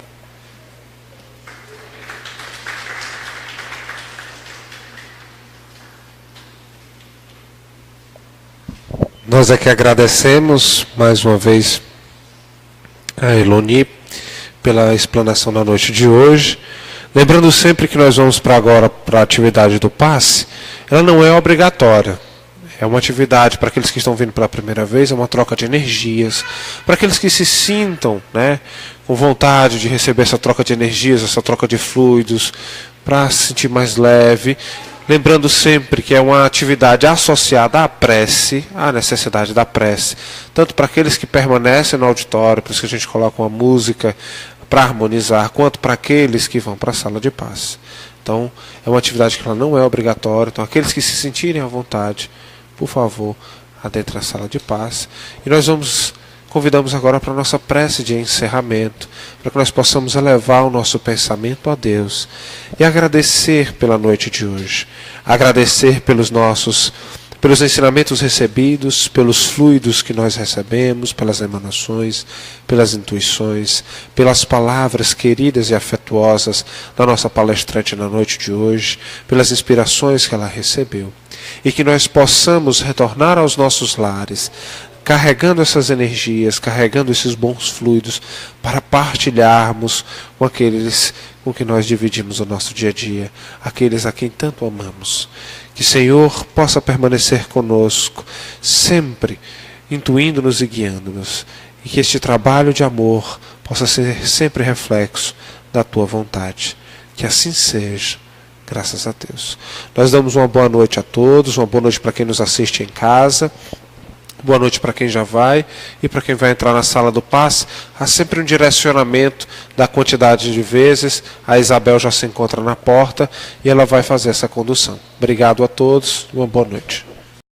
Nós é que agradecemos mais uma vez a Eloni pela explanação da noite de hoje. Lembrando sempre que nós vamos agora para a atividade do passe, ela não é obrigatória. É uma atividade para aqueles que estão vindo pela primeira vez, é uma troca de energias. Para aqueles que se sintam, né, com vontade de receber essa troca de energias, essa troca de fluidos, para se sentir mais leve. Lembrando sempre que é uma atividade associada à prece, à necessidade da prece. Tanto para aqueles que permanecem no auditório, por isso que a gente coloca uma música para harmonizar, quanto para aqueles que vão para a sala de paz. Então, é uma atividade que ela não é obrigatória. Então, aqueles que se sentirem à vontade, por favor, adentre a sala de paz. E nós convidamos agora para a nossa prece de encerramento, para que nós possamos elevar o nosso pensamento a Deus e agradecer pela noite de hoje, agradecer pelos ensinamentos recebidos, pelos fluidos que nós recebemos, pelas emanações, pelas intuições, pelas palavras queridas e afetuosas da nossa palestrante na noite de hoje, pelas inspirações que ela recebeu. E que nós possamos retornar aos nossos lares, carregando essas energias, carregando esses bons fluidos, para partilharmos com aqueles com que nós dividimos o nosso dia a dia, aqueles a quem tanto amamos. Que o Senhor possa permanecer conosco, sempre intuindo-nos e guiando-nos, e que este trabalho de amor possa ser sempre reflexo da Tua vontade. Que assim seja. Graças a Deus. Nós damos uma boa noite a todos, uma boa noite para quem nos assiste em casa, boa noite para quem já vai e para quem vai entrar na sala do passe. Há sempre um direcionamento da quantidade de vezes. A Isabel já se encontra na porta e ela vai fazer essa condução. Obrigado a todos, uma boa noite.